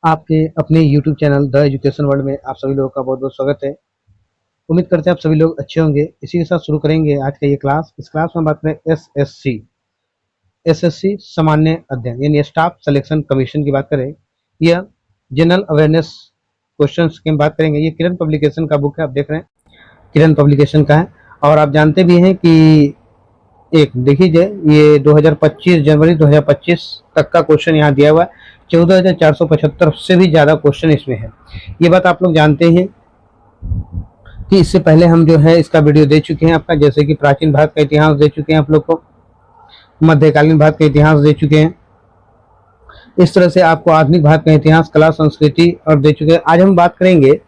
आपके अपने YouTube channel the education world में आप सभी लोगों का बहुत बहुत स्वागत है। उम्मीद करते हैं आप सभी लोग अच्छे होंगे। इसी के साथ शुरू करेंगे आज का ये क्लास। इस क्लास में बात करें एसएससी सामान्य अध्ययन यानी स्टाफ सिलेक्शन कमीशन की बात करें, यह जनरल अवेयरनेस क्वेश्चंस की बात करेंगे। ये किरण पब्लिकेशन का बुक है, आप देख रहे हैं किरण पब्लिकेशन का है। और आप जानते भी हैं कि एक देखिए ये 2025 जनवरी 2025 तक का क्वेश्चन यहाँ दिया हुआ है। 14,475 से भी ज़्यादा क्वेश्चन इसमें है। ये बात आप लोग जानते हैं कि इससे पहले हम जो है इसका वीडियो दे चुके हैं आपका, जैसे कि प्राचीन भारत का इतिहास दे चुके हैं आप लोग को, मध्यकालीन भारत का इतिहास दे चुके हैं, इस तरह से आपको आधुनिक भारत का इतिहास, कला, संस्कृति और दे चुके हैं। आज हम बात करेंगे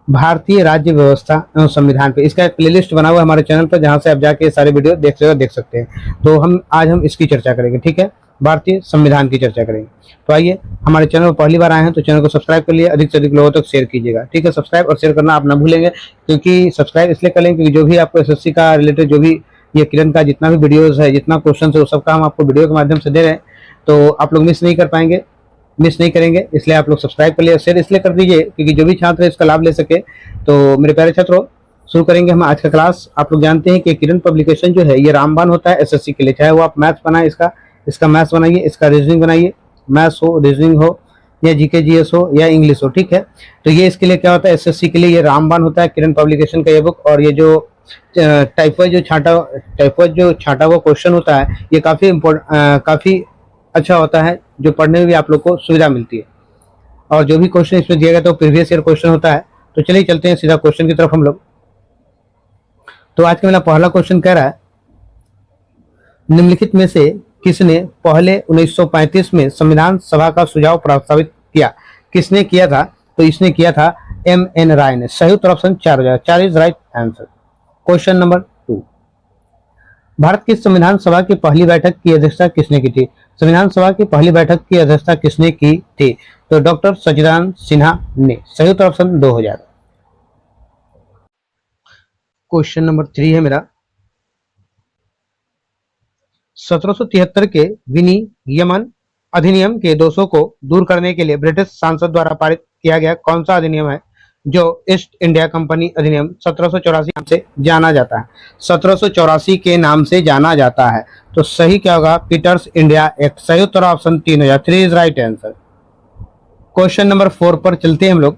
भारतीय राज्य व्यवस्था एवं संविधान पे। इसका एक प्लेलिस्ट बना हुआ है हमारे चैनल पर, जहां से आप जाके सारे वीडियो देख सकते हैं। तो आज हम इसकी चर्चा करेंगे, ठीक है, भारतीय संविधान की चर्चा करेंगे। तो आइए, हमारे चैनल पर पहली बार आए हैं तो चैनल को सब्सक्राइब कर लिए, अधिक से अधिक लोगों तक शेयर कीजिएगा, ठीक है। सब्सक्राइब और शेयर करना आप ना भूलेंगे, क्योंकि सब्सक्राइब इसलिए कर लेंगे क्योंकि जो भी आपको एसएससी का रिलेटेड, जो भी ये किरण का जितना भी वीडियोज है, जितना क्वेश्चन है, वो सबका हम आपको वीडियो के माध्यम से दे रहे हैं। तो आप लोग मिस नहीं करेंगे, इसलिए आप लोग सब्सक्राइब कर लिए, शेयर इसलिए कर दीजिए क्योंकि जो भी छात्र इसका लाभ ले सके। तो मेरे प्यारे छात्रों, शुरू करेंगे हम आज का क्लास। आप लोग जानते हैं कि किरण पब्लिकेशन जो है ये रामबाण होता है एसएससी के लिए, चाहे वो आप मैथ्स बनाए, इसका मैथ्स बनाइए, इसका रीजनिंग बनाइए, मैथ्स हो, रीजनिंग हो, या जीके जीएस हो, या इंग्लिश हो, ठीक है। तो ये इसके लिए क्या होता है, एसएससी के लिए ये रामबाण होता है किरण पब्लिकेशन का ये बुक। और ये जो टाइप वाइज जो छांटा हुआ क्वेश्चन होता है, ये काफी अच्छा होता है, जो पढ़ने में भी आप लोग को सुविधा मिलती है। और जो भी क्वेश्चन इसमें दिया गया था वो प्रीवियस ईयर क्वेश्चन होता है। तो चलिए चलते हैं सीधा क्वेश्चन की तरफ हम लोग। तो आज का मेरा पहला क्वेश्चन कह रहा है, निम्नलिखित में से किसने पहले 1935 में संविधान सभा का सुझाव प्रस्तावित किया? किसने किया था? तो इसने किया था एम.एन. राय ने। सही उत्तर ऑप्शन 4 हो जाएगा, 4 is right answer. Question number 2, Bharat की संविधान सभा की पहली बैठक की अध्यक्षता किसने की थी? संविधान सभा की पहली बैठक की अध्यक्षता किसने की थी? तो डॉक्टर सच्चिदानंद सिन्हा ने। सही उत्तर ऑप्शन 2 हो जाएगा। क्वेश्चन नंबर 3 है मेरा, 1773 के विनियमन अधिनियम के दोषों को दूर करने के लिए ब्रिटिश सांसद द्वारा पारित किया गया कौन सा अधिनियम है, जो ईस्ट इंडिया कंपनी अधिनियम 1784 नाम से जाना जाता है? 1784 के नाम से जाना जाता है। तो सही क्या होगा, पीटर्स इंडिया एक्ट। सही उत्तर ऑप्शन 3 हो जाए, 3 is right answer. Question number 4 पर चलते हैं हम लोग।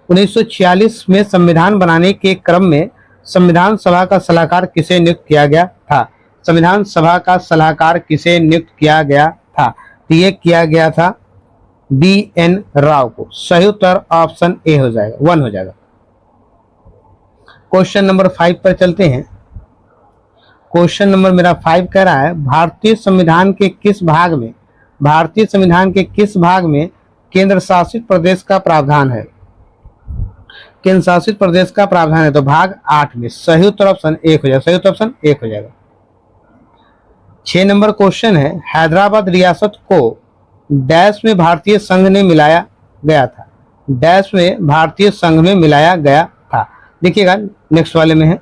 1946 में संविधान बनाने के क्रम में संविधान सभा का सलाहकार किसे नियुक्त किया गया था? संविधान सभा का सलाहकार किसे नियुक्त किया गया था? तो ये किया गया था बी.एन. राव को। सही उत्तर ऑप्शन ए हो जाएगा, 1 हो जाएगा। क्वेश्चन नंबर 5 पर चलते हैं। क्वेश्चन नंबर मेरा 5 कह रहा है, भारतीय संविधान के किस भाग में केंद्र शासित प्रदेश का प्रावधान है? केंद्र शासित प्रदेश का प्रावधान है तो भाग 8 में। सही उत्तर ऑप्शन 1 हो जाएगा, सही उत्तर ऑप्शन 1 हो जाएगा। 6 नंबर क्वेश्चन है, हैदराबाद रियासत को डैश में भारतीय संघ ने मिलाया गया था? डैश में भारतीय संघ में मिलाया गया था। देखिएगा नेक्स्ट वाले में है,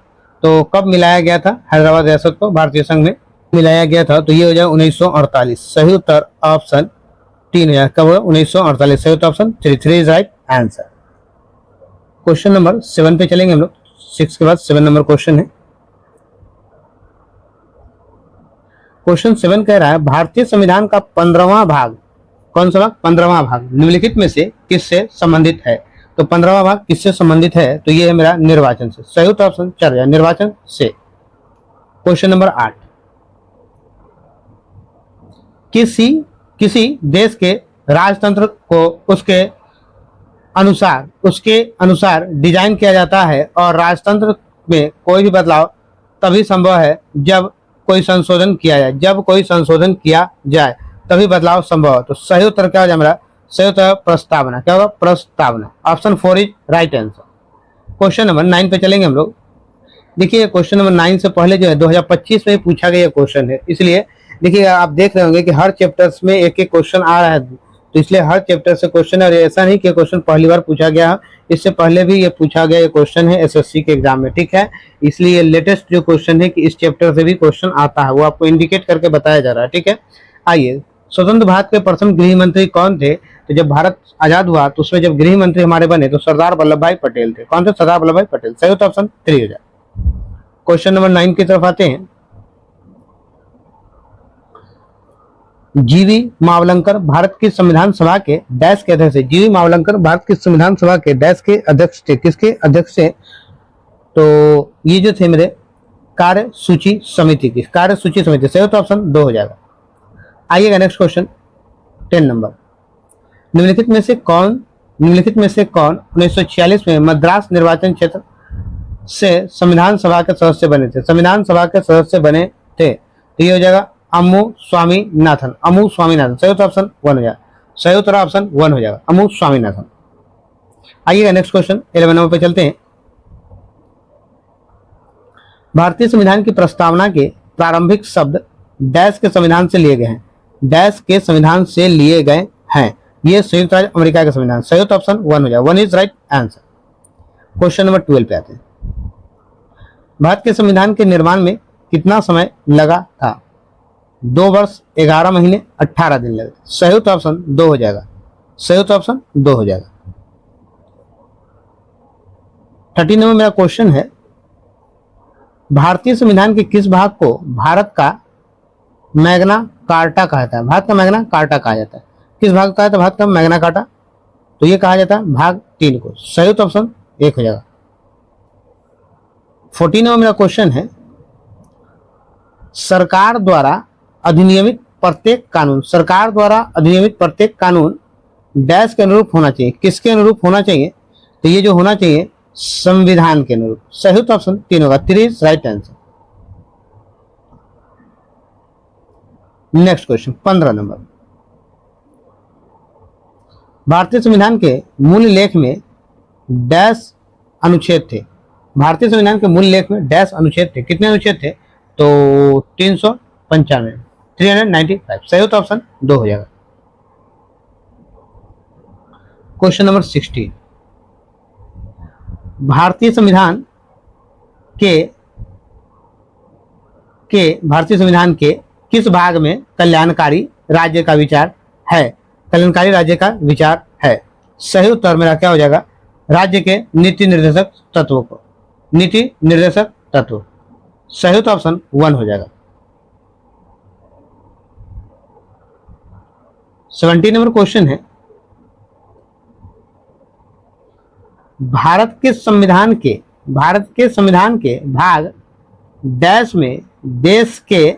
तो कब मिलाया गया था हैदराबाद रियासत को भारतीय संघ में मिलाया गया था? तो ये हो जाएगा 1948। सही उत्तर ऑप्शन 3 हो जाएगा, कब होगा, 1948। सही उत्तर option 3 is right answer. Question number 7 पे चलेंगे हम लोग, 6 के बाद 7 नंबर क्वेश्चन है। क्वेश्चन 7 कह रहा है, भारतीय संविधान का 15वां भाग, कौन सा भाग? 15वां भाग निम्नलिखित में से किससे संबंधित है? तो 15वां भाग किससे संबंधित है? तो ये है मेरा निर्वाचन से। सही उत्तर ऑप्शन 4 है, निर्वाचन से। क्वेश्चन नंबर 8, किसी देश के राजतंत्र को उसके अनुसार डिजाइन किया जाता है और राजतंत्र में कोई भी बदलाव तभी संभव है जब कोई संशोधन किया जाए तभी बदलाव संभव है। तो सही उत्तर क्या हो जाए मेरा? सही उत्तर प्रस्तावना। क्या होगा? प्रस्तावना। Option 4 is right answer. Question number 9 पे चलेंगे हम लोग। देखिए क्वेश्चन नंबर 9 से पहले जो है 2025 में पूछा गया क्वेश्चन है, इसलिए देखिए आप देख रहे होंगे कि हर चैप्टर्स में एक एक क्वेश्चन आ रहा है, तो इसलिए हर चैप्टर से क्वेश्चन है। और ऐसा नहीं कि क्वेश्चन पहली बार पूछा गया है, इससे पहले भी ये पूछा गया ये क्वेश्चन है एसएससी के एग्जाम में, ठीक है। इसलिए लेटेस्ट जो क्वेश्चन है कि इस चैप्टर से भी क्वेश्चन आता है, वो आपको इंडिकेट करके बताया जा रहा है, ठीक है। आइए, स्वतंत्र भारत के प्रथम गृह मंत्री कौन थे? तो जब भारत आजाद हुआ तो उसमें जब गृह मंत्री हमारे बने तो सरदार वल्लभ भाई पटेल थे। कौन थे? सरदार वल्लभ भाई पटेल। सही उत्तर ऑप्शन 3 हो जाए। क्वेश्चन नंबर 9 की तरफ आते हैं। जीवी मावलंकर भारत की संविधान सभा के डैश के अध्यक्ष थे। जीवी मावलंकर भारत की संविधान सभा के डैश के अध्यक्ष थे। किसके अध्यक्ष थे? तो ये जो थे मेरे कार्य सूची समिति की, कार्य सूची समिति। सही तो ऑप्शन 2 हो जाएगा। आइएगा नेक्स्ट क्वेश्चन 10 नंबर। निम्नलिखित में से कौन 1946 में मद्रास निर्वाचन क्षेत्र से संविधान सभा के सदस्य बने थे? संविधान सभा के सदस्य बने थे तो ये हो जाएगा अम्मू स्वामीनाथन। अम्मू स्वामीनाथन। सही उत्तर ऑप्शन 1 हो जाएगा। सही उत्तर ऑप्शन 1 हो जाएगा, अम्मू स्वामीनाथन। आइएगा नेक्स्ट क्वेश्चन 11 नंबर पे चलते हैं। भारतीय संविधान की प्रस्तावना के प्रारंभिक शब्द डैश के संविधान से लिए गए हैं। डैश के संविधान से लिए गए हैं। ये संयुक्त राज्य अमेरिका का संविधान। सही उत्तर ऑप्शन 1 हो जाएगा। 1 is right answer. Question number 12 पे आते हैं। भारत के संविधान के निर्माण में कितना समय लगा था? 2 वर्ष 11 महीने 18 दिन लगे। सही उत्तर ऑप्शन 2 हो जाएगा। सही उत्तर ऑप्शन 2 हो जाएगा। 13 नंबर मेरा क्वेश्चन है, भारतीय संविधान के किस भाग को भारत का मैग्ना कार्टा कहा जाता है? भारत का मैग्ना कार्टा कहा जाता है। किस भाग को कहा जाता है भारत का मैग्ना कार्टा? तो ये कहा जाता है भाग 3 को। सही उत्तर ऑप्शन 1 हो जाएगा। 14 नंबर मेरा क्वेश्चन है, सरकार द्वारा अधिनियमित प्रत्येक कानून डैश के अनुरूप होना चाहिए। किसके अनुरूप होना चाहिए? तो ये जो होना चाहिए संविधान के अनुरूप। सही उत्तर ऑप्शन 3 होगा। 3 is right answer. Next question 15 number. भारतीय संविधान के मूल लेख में डैश अनुच्छेद थे। भारतीय संविधान के मूल लेख में डैश अनुच्छेद थे। कितने अनुच्छेद थे? तो 395, 395। सही उत्तर ऑप्शन 2 हो जाएगा। Question number 16। भारतीय संविधान के किस भाग में कल्याणकारी राज्य का विचार है? कल्याणकारी राज्य का विचार है। सही उत्तर मेरा क्या हो जाएगा? राज्य के नीति निर्देशक तत्वों को। नीति निर्देशक तत्व। सही उत्तर ऑप्शन 1 हो जाएगा। 17 नंबर क्वेश्चन है, भारत के संविधान के भाग डैश में देश के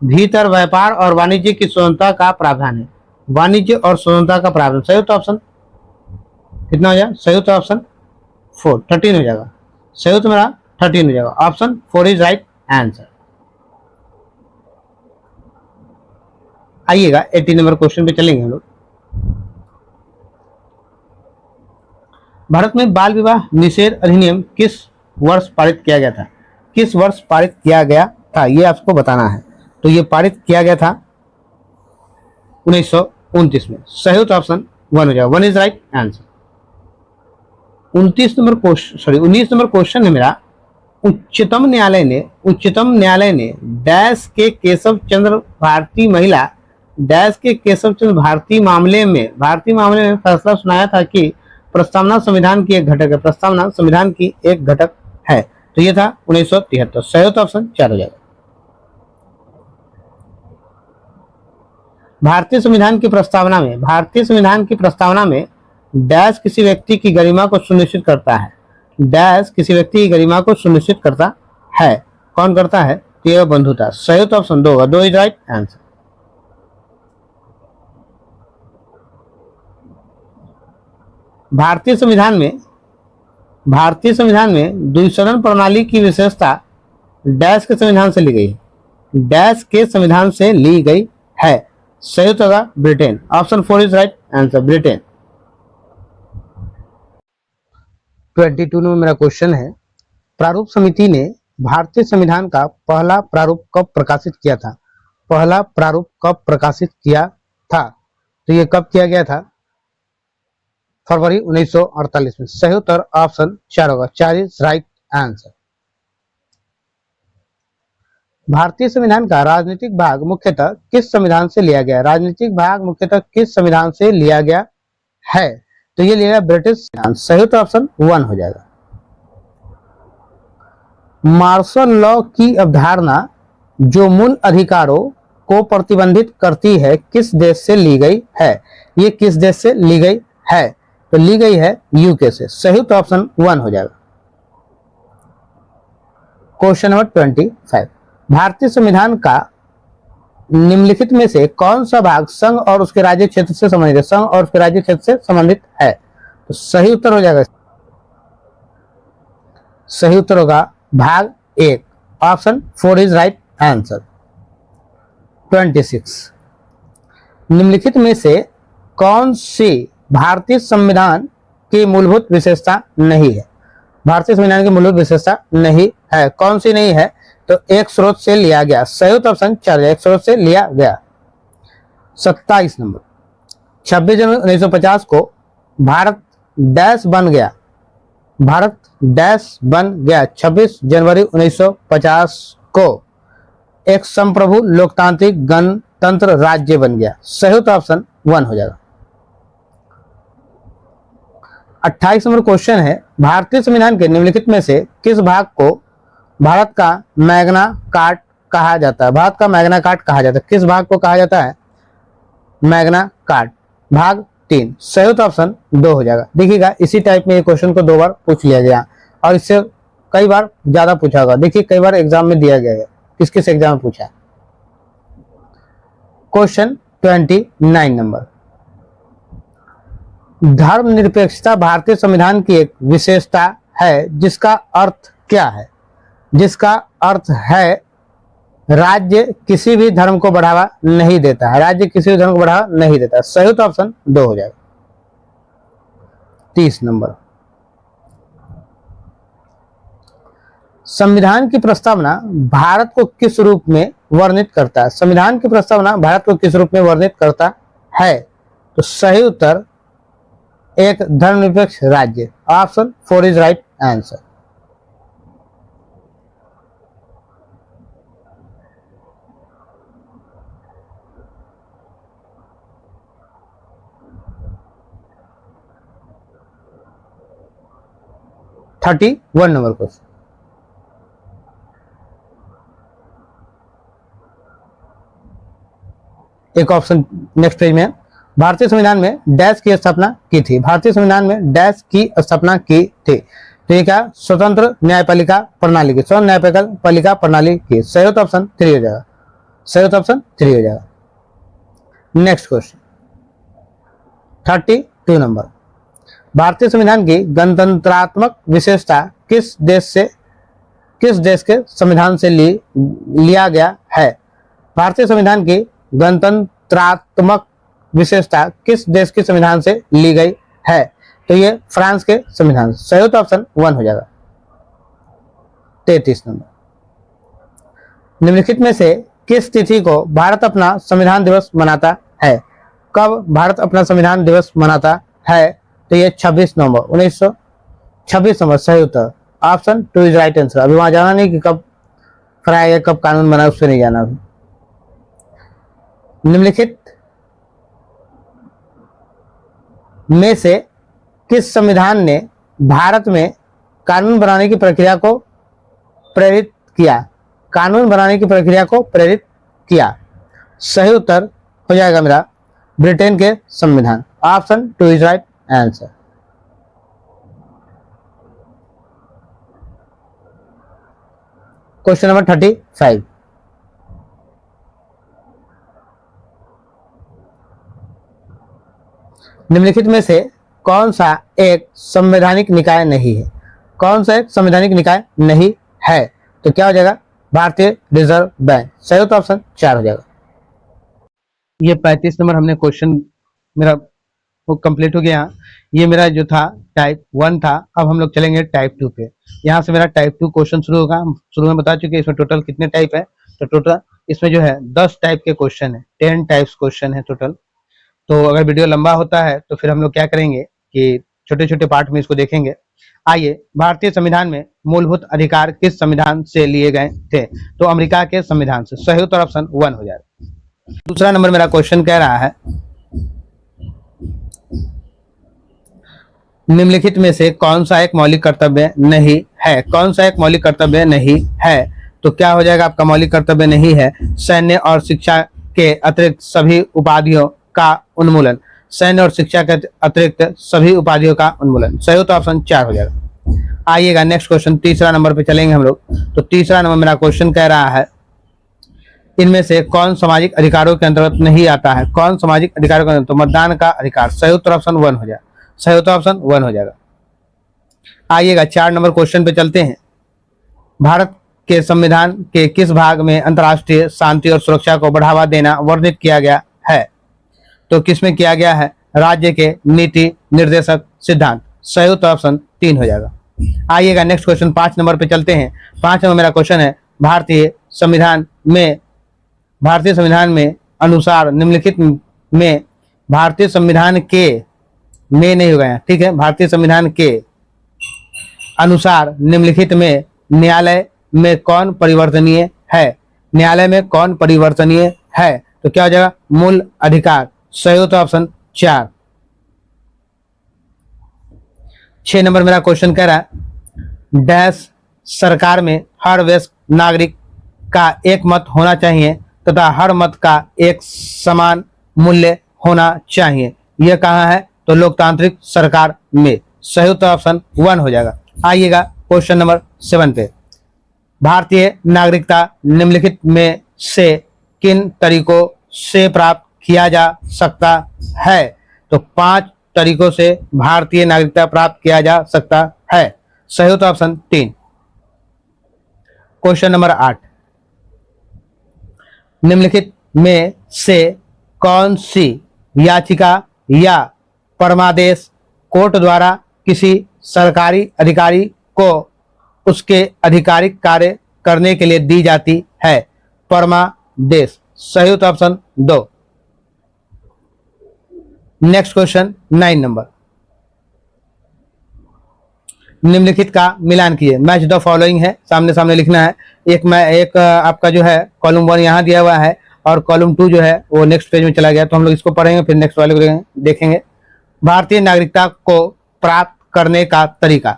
भीतर व्यापार और वाणिज्य की स्वतंत्रता का प्रावधान है। वाणिज्य और स्वतंत्रता का प्रावधान। सही उत्तर ऑप्शन कितना हो जाएगा? सही उत्तर ऑप्शन 4, 13 हो जाएगा। सही उत्तर मेरा 13 हो जाएगा। Option 4 is right answer. आइएगा 18 नंबर क्वेश्चन पे चलेंगे हम लोग। भारत में बाल विवाह निषेध अधिनियम किस वर्ष पारित किया गया था? किस वर्ष पारित किया गया था ये आपको बताना है। तो ये पारित किया गया था 1929 में। सही उत्तर ऑप्शन 1 हो जाएगा। 1 is right answer. 19 number question है मेरा, उच्चतम न्यायालय ने डैश के केशव चंद्र भारती मामले में फैसला सुनाया था कि प्रस्तावना संविधान की एक घटक है। तो ये था 1973। सही उत्तर ऑप्शन 4 हो जाएगा। भारतीय संविधान की प्रस्तावना में डैश किसी व्यक्ति की गरिमा को सुनिश्चित करता है। डैश किसी व्यक्ति की गरिमा को सुनिश्चित करता है। कौन करता है? ये बंधुता। सही उत्तर ऑप्शन 2 होगा। 2 इज राइट आंसर। भारतीय संविधान में द्विसदन प्रणाली की विशेषता डैश के संविधान से ली गई है। डैश के संविधान से ली गई है। सही उत्तर होगा Britain. Option 4 is right answer, Britain. 22 में मेरा क्वेश्चन है, प्रारूप समिति ने भारतीय संविधान का पहला प्रारूप कब प्रकाशित किया था? पहला प्रारूप कब प्रकाशित किया था? तो ये कब किया गया था? फरवरी 1948 में। सही उत्तर ऑप्शन 4 होगा। 4 इज राइट आंसर। भारतीय संविधान का राजनीतिक भाग मुख्यतः किस संविधान से लिया गया है? राजनीतिक भाग मुख्यतः किस संविधान से लिया गया है? तो ये लिया ब्रिटिश संविधान। सही उत्तर ऑप्शन 1 हो जाएगा। मार्शल लॉ की अवधारणा जो मूल अधिकारों को प्रतिबंधित करती है किस देश से ली गई है? ये किस देश से ली गई है? तो ली गई है यूके से। सही उत्तर ऑप्शन 1 हो जाएगा। क्वेश्चन नंबर 25, भारतीय संविधान का निम्नलिखित में से कौन सा भाग संघ और उसके राज्य क्षेत्र से संबंधित है? संघ और उसके राज्य क्षेत्र से संबंधित है। तो सही उत्तर हो जाएगा, सही उत्तर होगा भाग 1, ऑप्शन 4 इज राइट आंसर। 26, निम्नलिखित में से कौन सी भारतीय संविधान की मूलभूत विशेषता नहीं है? भारतीय संविधान की मूलभूत विशेषता नहीं है, कौन सी नहीं है? तो एक स्रोत से लिया गया। सही उत्तर ऑप्शन 4, एक स्रोत से लिया गया। 27 नंबर, 26 जनवरी 1950 को भारत डैश बन गया। भारत डैश बन गया। 26 जनवरी 1950 को एक संप्रभु लोकतांत्रिक गणतंत्र राज्य बन गया। सही उत्तर ऑप्शन 1 हो जाएगा। 28 नंबर क्वेश्चन है, भारतीय संविधान के निम्नलिखित में से किस भाग को भारत का मैग्ना कार्टा कहा जाता है? भारत का मैग्ना कार्टा कहा जाता है, किस भाग को कहा जाता है मैग्ना कार्टा? भाग 3। सही उत्तर ऑप्शन 2 हो जाएगा। देखिएगा इसी टाइप में ये क्वेश्चन को 2 बार पूछ लिया गया और इससे कई बार ज्यादा पूछा होगा। देखिए कई बार एग्जाम में दिया गया है, किस किस एग्जाम में पूछा है। क्वेश्चन 29 नंबर, धर्मनिरपेक्षता भारतीय संविधान की एक विशेषता है जिसका अर्थ क्या है? जिसका अर्थ है राज्य किसी भी धर्म को बढ़ावा नहीं देता है। राज्य किसी भी धर्म को बढ़ावा नहीं देता। सही उत्तर ऑप्शन 2 हो जाएगा। 30 नंबर, संविधान की प्रस्तावना भारत को किस रूप में वर्णित करता है? संविधान की प्रस्तावना भारत को किस रूप में वर्णित करता है? तो सही उत्तर एक धर्मनिरपेक्ष राज्य, option 4 is right answer. Thirty 1 number question, एक ऑप्शन नेक्स्ट पेज में है, भारतीय संविधान में डैश की स्थापना की थी। भारतीय संविधान में डैश की स्थापना की थी। तो ये क्या? स्वतंत्र न्यायपालिका प्रणाली की, स्वतंत्र न्यायपालिका प्रणाली की। सही उत्तर ऑप्शन 3 हो जाएगा। सही उत्तर ऑप्शन 3 हो जाएगा। नेक्स्ट क्वेश्चन 32 नंबर, भारतीय संविधान की गणतंत्रात्मक विशेषता किस देश के संविधान से लिया गया है? भारतीय संविधान की गणतंत्रात्मक विशेषता किस देश के संविधान से ली गई है? तो ये फ्रांस के संविधान। सही उत्तर ऑप्शन 1 हो जाएगा। 33 नंबर, निम्नलिखित में से किस तिथि को भारत अपना संविधान दिवस मनाता है? कब भारत अपना संविधान दिवस मनाता है? तो ये 26 नवंबर 1926 नंबर। सही उत्तर ऑप्शन 2 इज राइट आंसर। अभी वहां जाना नहीं कि कब फराया गया, कब कानून बना, उससे नहीं जाना। अभी निम्नलिखित में से किस संविधान ने भारत में कानून बनाने की प्रक्रिया को प्रेरित किया? कानून बनाने की प्रक्रिया को प्रेरित किया। सही उत्तर हो जाएगा मेरा ब्रिटेन के संविधान, option 2 is right answer. Question number 35, निम्नलिखित में से कौन सा एक संवैधानिक निकाय नहीं है? कौन सा एक संवैधानिक निकाय नहीं है? तो क्या हो जाएगा? भारतीय रिजर्व बैंक। सही उत्तर ऑप्शन 4 हो जाएगा। ये 35 नंबर हमने क्वेश्चन मेरा वो कंप्लीट हो गया। ये मेरा जो था टाइप 1 था। अब हम लोग चलेंगे टाइप 2 पे। यहाँ से मेरा टाइप 2 क्वेश्चन शुरू होगा। हम शुरू में बता चुके हैं इसमें टोटल कितने टाइप है। तो टोटल इसमें जो है 10 टाइप के क्वेश्चन है, 10 टाइप्स क्वेश्चन है टोटल। तो अगर वीडियो लंबा होता है तो फिर हम लोग क्या करेंगे कि छोटे छोटे पार्ट में इसको देखेंगे। आइए, भारतीय संविधान में मूलभूत अधिकार किस संविधान से लिए गए थे? तो अमेरिका के संविधान से। सही उत्तर ऑप्शन 1 हो जाएगा। दूसरा नंबर मेरा क्वेश्चन कह रहा है, निम्नलिखित में से कौन सा एक मौलिक कर्तव्य नहीं है? कौन सा एक मौलिक कर्तव्य नहीं है? तो क्या हो जाएगा आपका? मौलिक कर्तव्य नहीं है सैन्य और शिक्षा के अतिरिक्त सभी उपाधियों का उन्मूलन। सैन्य और शिक्षा के अतिरिक्त सभी उपाधियों का उन्मूलन। सही उत्तर ऑप्शन 4 हो जाएगा। आइएगा नेक्स्ट क्वेश्चन, तीसरा नंबर पे चलेंगे हम लोग। तो तीसरा नंबर मेरा क्वेश्चन कह रहा है, इनमें से कौन सामाजिक अधिकारों के अंतर्गत नहीं आता है? कौन सामाजिक अधिकारों के अंतर्गत? तो मतदान का अधिकार। सही उत्तर ऑप्शन 1 हो जाएगा। सही उत्तर ऑप्शन 1 हो जाएगा। आइएगा 4 नंबर क्वेश्चन पे चलते हैं। भारत के संविधान के किस भाग में अंतर्राष्ट्रीय शांति और सुरक्षा को बढ़ावा देना वर्णित किया गया है? तो किसमें किया गया है? राज्य के नीति निर्देशक सिद्धांत। सही उत्तर ऑप्शन 3 हो जाएगा। आइएगा नेक्स्ट क्वेश्चन 5 नंबर पे चलते हैं। 5 नंबर मेरा क्वेश्चन है, भारतीय संविधान में अनुसार निम्नलिखित में भारतीय संविधान के में नहीं हो गया, ठीक है, भारतीय संविधान के अनुसार निम्नलिखित में न्यायालय में कौन परिवर्तनीय है? न्यायालय में कौन परिवर्तनीय है? तो क्या हो जाएगा? मूल अधिकार। सही उत्तर ऑप्शन 4। 6 नंबर मेरा क्वेश्चन कह रहा है, डैश सरकार में हर वयस्क नागरिक का एक मत होना चाहिए तथा हर मत का एक समान मूल्य होना चाहिए। यह कहाँ है? तो लोकतांत्रिक सरकार में। सही उत्तर ऑप्शन 1 हो जाएगा। आइएगा क्वेश्चन नंबर 7 पे, भारतीय नागरिकता निम्नलिखित में से किन तरीकों से प्राप्त किया जा सकता है? तो 5 तरीकों से भारतीय नागरिकता प्राप्त किया जा सकता है। सही उत्तर ऑप्शन 3। क्वेश्चन नंबर 8, निम्नलिखित में से कौन सी याचिका या परमादेश कोर्ट द्वारा किसी सरकारी अधिकारी को उसके आधिकारिक कार्य करने के लिए दी जाती है? परमादेश। सही उत्तर ऑप्शन 2। नेक्स्ट क्वेश्चन 9 नंबर, निम्नलिखित का मिलान कीजिए। मैच द फॉलोइंग है, सामने सामने लिखना है। एक आपका जो है कॉलम 1 यहाँ दिया हुआ है और कॉलम 2 जो है वो नेक्स्ट पेज में चला गया, तो हम लोग इसको पढ़ेंगे फिर नेक्स्ट वाले को देखेंगे। भारतीय नागरिकता को प्राप्त करने का तरीका,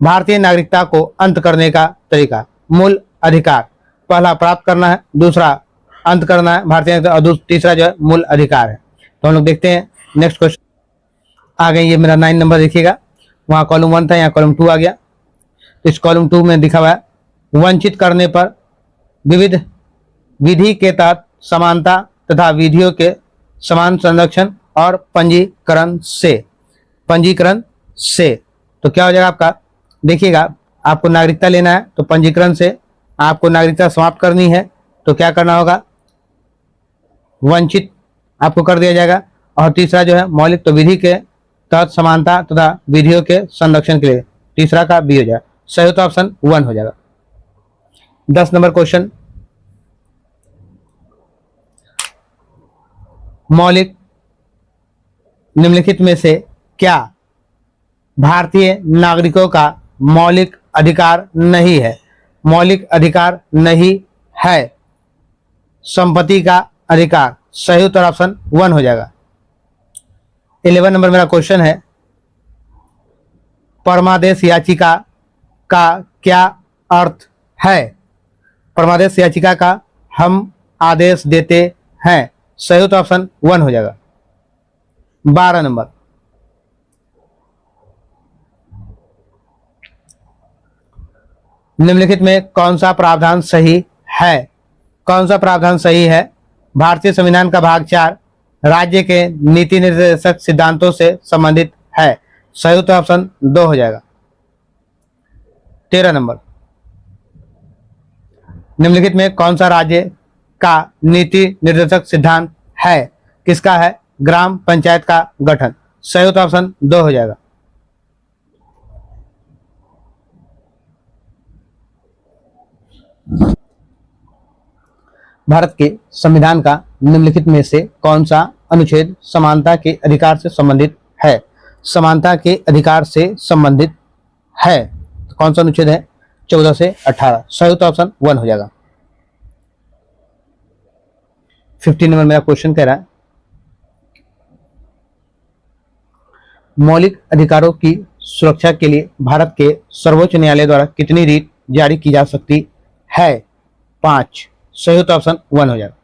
भारतीय नागरिकता को अंत करने का तरीका। मूल अधिकार, पहला प्राप्त करना है, दूसरा अंत करना है भारतीय नागरिकता, और तीसरा जो है मूल अधिकार है। तो हम लोग देखते हैं नेक्स्ट क्वेश्चन। आ गए, ये मेरा 9 नंबर देखिएगा, वहाँ कॉलम 1 था, यहाँ कॉलम 2 आ गया। तो इस कॉलम 2 में दिखा हुआ है, वंचित करने पर विविध विधि के तहत समानता तथा विधियों के समान संरक्षण और पंजीकरण से। तो क्या हो जाएगा आपका? देखिएगा, आपको नागरिकता लेना है तो पंजीकरण से आपको नागरिकता समाप्त करनी है, तो क्या करना होगा? वंचित आपको कर दिया जाएगा। और तीसरा जो है मौलिक, तो विधि के तहत समानता तथा विधियों के संरक्षण के लिए तीसरा का बी हो जाएगा। सही उत्तर ऑप्शन 1 हो जाएगा। 10 नंबर क्वेश्चन, मौलिक निम्नलिखित में से क्या भारतीय नागरिकों का मौलिक अधिकार नहीं है? मौलिक अधिकार नहीं है संपत्ति का अधिकार। सही उत्तर ऑप्शन 1 हो जाएगा। 11 नंबर मेरा क्वेश्चन है, परमादेश याचिका का क्या अर्थ है? परमादेश याचिका का हम आदेश देते हैं। सही उत्तर ऑप्शन 1 हो जाएगा। 12 नंबर, निम्नलिखित में कौन सा प्रावधान सही है? कौन सा प्रावधान सही है? भारतीय संविधान का भाग 4 राज्य के नीति निर्देशक सिद्धांतों से संबंधित है। सही उत्तर ऑप्शन 2 हो जाएगा। 13 नंबर, निम्नलिखित में कौन सा राज्य का नीति निर्देशक सिद्धांत है? किसका है? ग्राम पंचायत का गठन। सही उत्तर ऑप्शन 2 हो जाएगा। भारत के संविधान का निम्नलिखित में से कौन सा अनुच्छेद समानता के अधिकार से संबंधित है? समानता के अधिकार से संबंधित है। तो कौन सा अनुच्छेद है? 14 से 18। सही तो ऑप्शन 1 हो जाएगा। 15 नंबर मेरा क्वेश्चन कह रहा है, मौलिक अधिकारों की सुरक्षा के लिए भारत के सर्वोच्च न्यायालय द्वारा कितनी रीट जारी की जा सकती है? 5। सही तो ऑप्शन 1 हो जाएगा।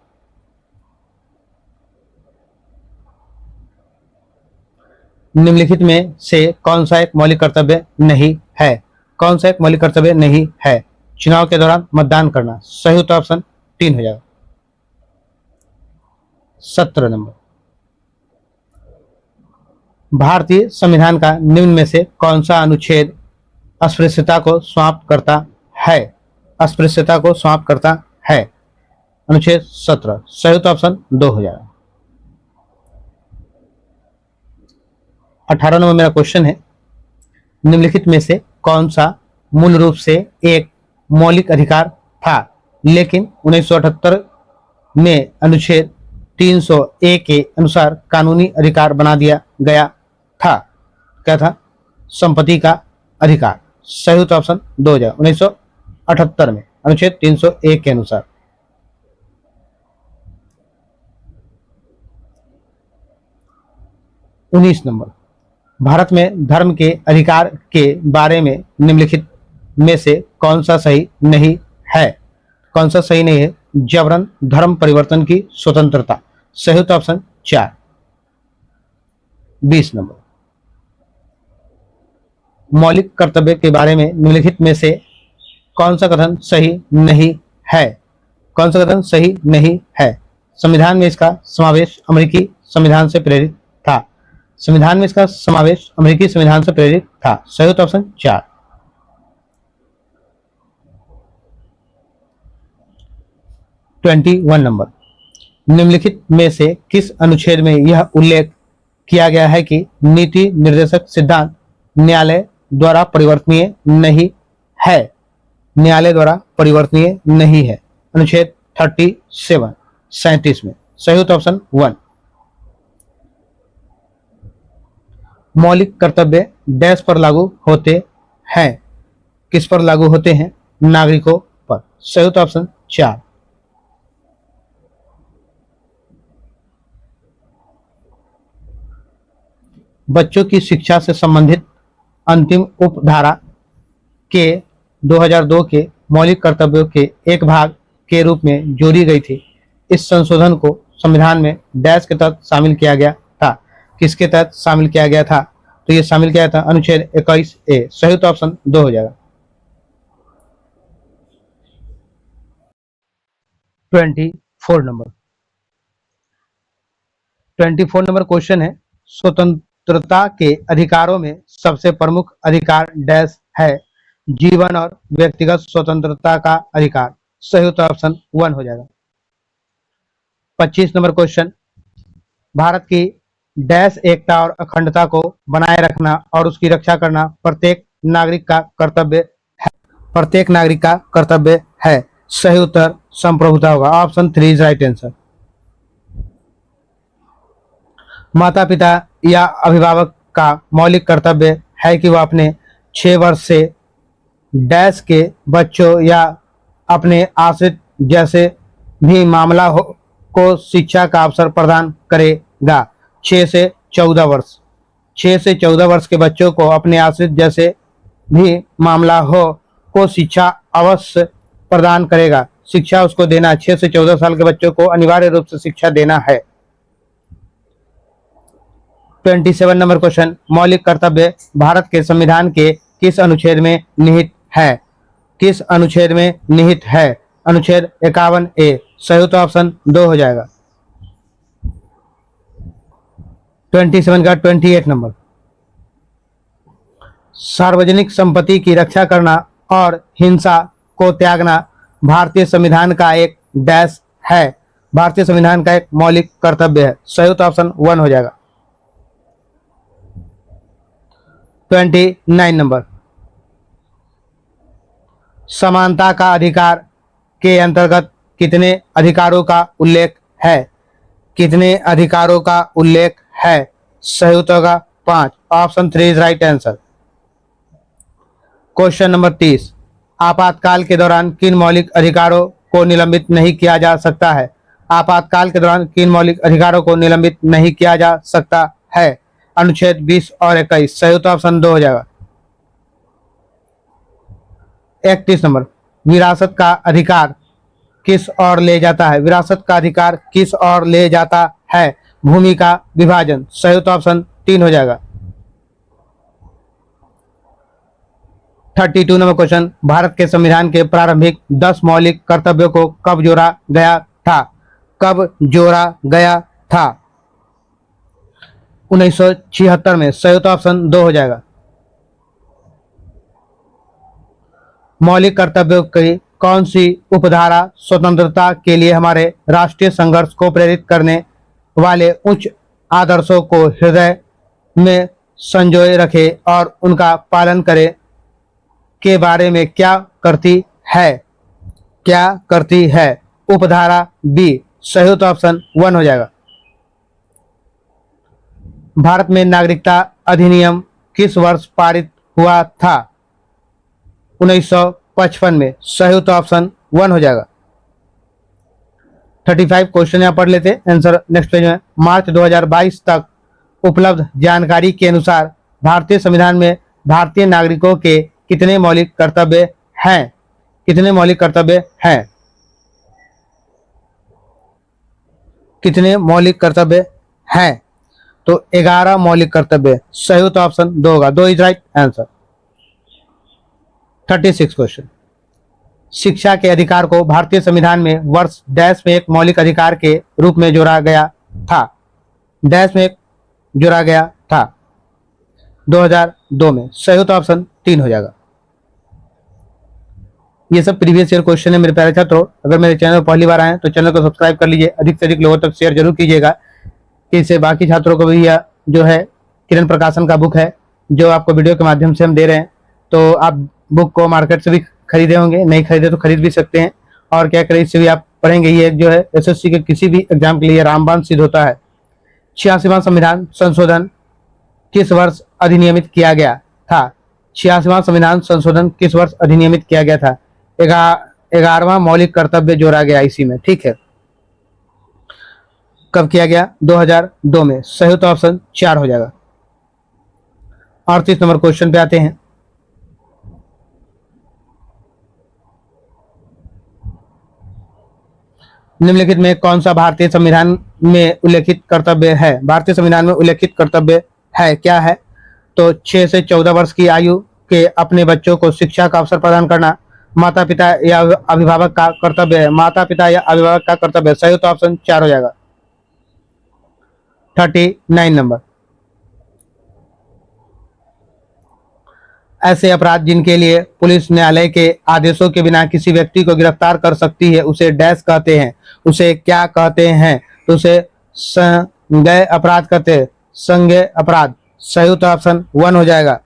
निम्नलिखित में से कौन सा एक मौलिक कर्तव्य नहीं है? कौन सा एक मौलिक कर्तव्य नहीं है? चुनाव के दौरान मतदान करना। सही उत्तर ऑप्शन 3 हो जाएगा। 17 नंबर, भारतीय संविधान का निम्न में से कौन सा अनुच्छेद अस्पृश्यता को समाप्त करता है? अस्पृश्यता को समाप्त करता है। अनुच्छेद 17। सही उत्तर ऑप्शन 2 हो जाएगा। 18 नंबर मेरा क्वेश्चन है, निम्नलिखित में से कौन सा मूल रूप से एक मौलिक अधिकार था लेकिन 1978 में अनुच्छेद 300A के अनुसार कानूनी अधिकार बना दिया गया था? क्या था? संपत्ति का अधिकार। सही उत्तर ऑप्शन 2 हो जाएगा। 1978 में अनुच्छेद 301 के अनुसार। 19 नंबर, भारत में धर्म के अधिकार के बारे में निम्नलिखित में से कौन सा सही नहीं है? कौन सा सही नहीं है? जबरन धर्म परिवर्तन की स्वतंत्रता। सही उत्तर ऑप्शन 4। 20 नंबर, मौलिक कर्तव्य के बारे में निम्नलिखित में से कौन सा कथन सही नहीं है? कौन सा कथन सही नहीं है? संविधान में इसका समावेश अमेरिकी संविधान से प्रेरित था। संविधान में इसका समावेश अमेरिकी संविधान से प्रेरित था। सही उत्तर ऑप्शन 4। 21 नंबर, निम्नलिखित में से किस अनुच्छेद में यह उल्लेख किया गया है कि नीति निर्देशक सिद्धांत न्यायालय द्वारा परिवर्तनीय नहीं है? न्यायालय द्वारा परिवर्तनीय नहीं है। अनुच्छेद 37 में। सही उत्तर ऑप्शन 1। मौलिक कर्तव्य डैश पर लागू होते हैं? किस पर लागू होते हैं? नागरिकों पर। सही उत्तर ऑप्शन 4। बच्चों की शिक्षा से संबंधित अंतिम उपधारा के 2002 के मौलिक कर्तव्यों के एक भाग के रूप में जोड़ी गई थी। इस संशोधन को संविधान में डैश के तहत शामिल किया गया था। किसके तहत शामिल किया गया था? तो ये शामिल किया था अनुच्छेद 21A। सही उत्तर ऑप्शन 2 हो जाएगा। 24 नंबर, 24 नंबर क्वेश्चन है, स्वतंत्रता के अधिकारों में सबसे प्रमुख अधिकार डैश है? जीवन और व्यक्तिगत स्वतंत्रता का अधिकार। सही उत्तर ऑप्शन 1 हो जाएगा। 25 नंबर क्वेश्चन, भारत की डैश एकता और अखंडता को बनाए रखना और उसकी रक्षा करना प्रत्येक नागरिक का कर्तव्य है। प्रत्येक नागरिक का कर्तव्य है। सही उत्तर संप्रभुता होगा। Option 3 is right answer. माता पिता या अभिभावक का मौलिक कर्तव्य है कि वह अपने 6 वर्ष से डैश के बच्चों या अपने आश्रित जैसे भी मामला हो को शिक्षा का अवसर प्रदान करेगा। 6 से 14 वर्ष, 6 से 14 वर्ष के बच्चों को अपने आश्रित जैसे भी मामला हो को शिक्षा अवश्य प्रदान करेगा। शिक्षा उसको देना, 6 से 14 साल के बच्चों को अनिवार्य रूप से शिक्षा देना है। 27 नंबर क्वेश्चन, मौलिक कर्तव्य भारत के संविधान के किस अनुच्छेद में निहित है? किस अनुच्छेद में निहित है? अनुच्छेद 51A। सही उत्तर ऑप्शन 2 हो जाएगा। 27 का 28 नंबर, सार्वजनिक संपत्ति की रक्षा करना और हिंसा को त्यागना भारतीय संविधान का एक डैश है? भारतीय संविधान का एक मौलिक कर्तव्य है। सही उत्तर ऑप्शन 1 हो जाएगा। 29 नंबर, समानता का अधिकार के अंतर्गत कितने अधिकारों का उल्लेख है? कितने अधिकारों का उल्लेख है? सही उत्तर का 5। Option 3 is right answer. Question number 30, आपातकाल के दौरान किन मौलिक अधिकारों को निलंबित नहीं किया जा सकता है? आपातकाल के दौरान किन मौलिक अधिकारों को निलंबित नहीं किया जा सकता है? अनुच्छेद 20 और 21। सही उत्तर ऑप्शन 2 हो जाएगा। 31 नंबर, विरासत का अधिकार किस ओर ले जाता है? विरासत का अधिकार किस ओर ले जाता है? भूमि का विभाजन। सही उत्तर ऑप्शन 3 हो जाएगा। 32 नंबर क्वेश्चन, भारत के संविधान के प्रारंभिक 10 मौलिक कर्तव्यों को कब जोड़ा गया था? कब जोड़ा गया था? 1976 में। सही उत्तर ऑप्शन 2 हो जाएगा। मौलिक कर्तव्यों की कौन सी उपधारा स्वतंत्रता के लिए हमारे राष्ट्रीय संघर्ष को प्रेरित करने वाले उच्च आदर्शों को हृदय में संजोए रखे और उनका पालन करे के बारे में क्या करती है? क्या करती है? उपधारा बी। सही उत्तर ऑप्शन 1 हो जाएगा। भारत में नागरिकता अधिनियम किस वर्ष पारित हुआ था? 1955 में। सही उत्तर ऑप्शन 1 हो जाएगा। 35 क्वेश्चन यहाँ पढ़ लेते हैं, आंसर नेक्स्ट पेज में। मार्च 2022 तक उपलब्ध जानकारी के अनुसार भारतीय संविधान में भारतीय नागरिकों के कितने मौलिक कर्तव्य हैं? कितने मौलिक कर्तव्य हैं? कितने मौलिक कर्तव्य हैं? तो 11 मौलिक कर्तव्य। सही उत्तर ऑप्शन 2 होगा। 2 इज राइट आंसर। 36 क्वेश्चन, शिक्षा के अधिकार को भारतीय संविधान में वर्ष डैश में एक मौलिक अधिकार के रूप में जोड़ा गया था? डैश में जोड़ा गया था 2002 में। सही उत्तर ऑप्शन 3 हो जाएगा। ये सब प्रीवियस ईयर क्वेश्चन है मेरे प्यारे छात्रों। अगर मेरे चैनल पर पहली बार आए तो चैनल को सब्सक्राइब कर लीजिए, अधिक से अधिक लोगों तक शेयर जरूर कीजिएगा कि इससे बाकी छात्रों को भी यह जो है किरण प्रकाशन का बुक है जो आपको वीडियो के माध्यम से हम दे रहे हैं, तो आप बुक को मार्केट से भी खरीदे होंगे, नहीं खरीदे तो खरीद भी सकते हैं। और क्या करें, इससे भी आप पढ़ेंगे। ये जो है एसएससी के किसी भी एग्जाम के लिए रामबाण सिद्ध होता है। 86वां संविधान संशोधन किस वर्ष अधिनियमित किया गया था? 86वां संविधान संशोधन किस वर्ष अधिनियमित किया गया था? 11वां मौलिक कर्तव्य जोड़ा गया इसी में। ठीक है, कब किया गया? 2002 में। सही उत्तर ऑप्शन 4 हो जाएगा। 38 नंबर क्वेश्चन पे आते हैं। निम्नलिखित में कौन सा भारतीय संविधान में उल्लेखित कर्तव्य है? भारतीय संविधान में उल्लेखित कर्तव्य है, क्या है? तो 6 से 14 वर्ष की आयु के अपने बच्चों को शिक्षा का अवसर प्रदान करना माता पिता या अभिभावक का कर्तव्य है। माता पिता या अभिभावक का कर्तव्य है। सही उत्तर ऑप्शन 4 हो जाएगा। 39 नंबर, ऐसे अपराध जिनके लिए पुलिस न्यायालय के आदेशों के बिना किसी व्यक्ति को गिरफ्तार कर सकती है उसे डैश कहते हैं। उसे क्या कहते हैं? तो उसे संज्ञेय अपराध कहते हैं। संज्ञेय अपराध। सही उत्तर ऑप्शन 1 हो जाएगा।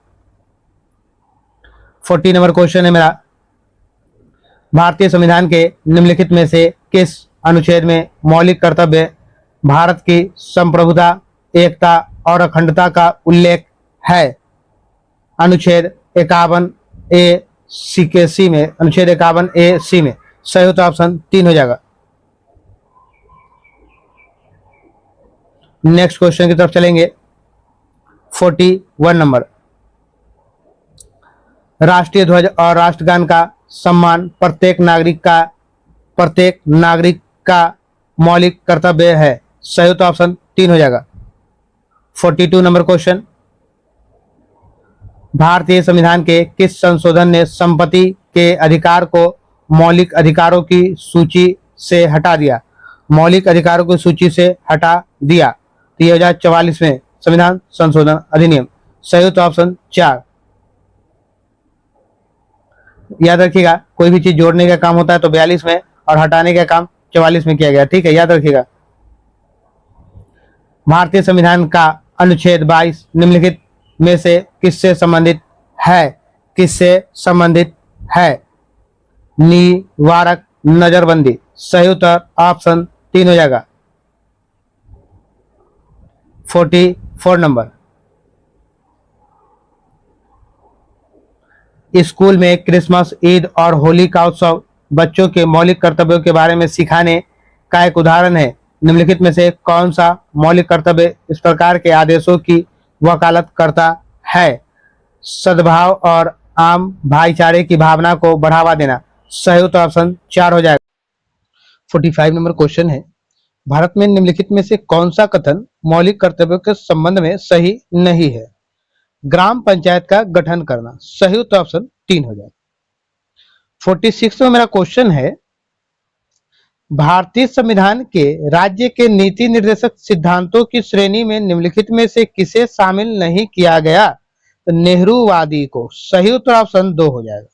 40 नंबर क्वेश्चन है मेरा। भारतीय संविधान के निम्नलिखित में से किस अनुच्छेद में मौलिक कर्तव्य भारत की संप्रभुता, एकता और अखंडता का उल्लेख है? अनुच्छेद 51 ए सी के सी में। अनुच्छेद 51 ए सी में। सही उत्तर ऑप्शन 3 हो जाएगा। नेक्स्ट क्वेश्चन की तरफ चलेंगे। 41 नंबर, राष्ट्रीय ध्वज और राष्ट्रगान का सम्मान प्रत्येक नागरिक का मौलिक कर्तव्य है। सही उत्तर ऑप्शन 3 हो जाएगा। 42 नंबर क्वेश्चन, भारतीय संविधान के किस संशोधन ने संपत्ति के अधिकार को मौलिक अधिकारों की सूची से हटा दिया? मौलिक अधिकारों की सूची से हटा दिया। 2044 में संविधान संशोधन अधिनियम। सही उत्तर ऑप्शन 4। याद रखिएगा, कोई भी चीज जोड़ने का काम होता है तो 42 में और हटाने का काम 44 में किया गया। ठीक है, याद रखिएगा। भारतीय संविधान का अनुच्छेद 22 निम्नलिखित में से किससे संबंधित है? किससे संबंधित है? निवारक नजरबंदी। सही उत्तर ऑप्शन 3 हो जाएगा। 44 नंबर, स्कूल में क्रिसमस, ईद और होली का उत्सव बच्चों के मौलिक कर्तव्यों के बारे में सिखाने का एक उदाहरण है। निम्नलिखित में से कौन सा मौलिक कर्तव्य इस प्रकार के आदेशों की वकालत करता है? सद्भाव और आम भाईचारे की भावना को बढ़ावा देना। सही उत्तर ऑप्शन 4 हो जाएगा। 45 नंबर क्वेश्चन है, भारत में निम्नलिखित में से कौन सा कथन मौलिक कर्तव्यों के संबंध में सही नहीं है? ग्राम पंचायत का गठन करना। सही उत्तर ऑप्शन 3 हो जाएगा। 46 में मेरा क्वेश्चन है, भारतीय संविधान के राज्य के नीति निर्देशक सिद्धांतों की श्रेणी में निम्नलिखित में से किसे शामिल नहीं किया गया? तो नेहरूवादी को। सही उत्तर ऑप्शन 2 हो जाएगा।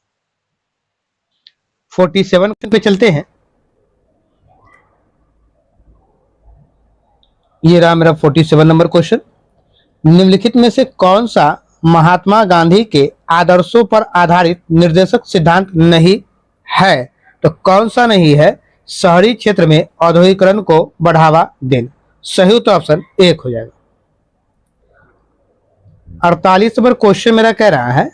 47 पे चलते हैं। ये रहा मेरा 47 नंबर क्वेश्चन। निम्नलिखित में से कौन सा महात्मा गांधी के आदर्शों पर आधारित निर्देशक सिद्धांत नहीं है? तो कौन सा नहीं है? शहरी क्षेत्र में औद्योगिकरण को बढ़ावा देना। सही उत्तर ऑप्शन 1 हो जाएगा। 48 नंबर क्वेश्चन मेरा कह रहा है,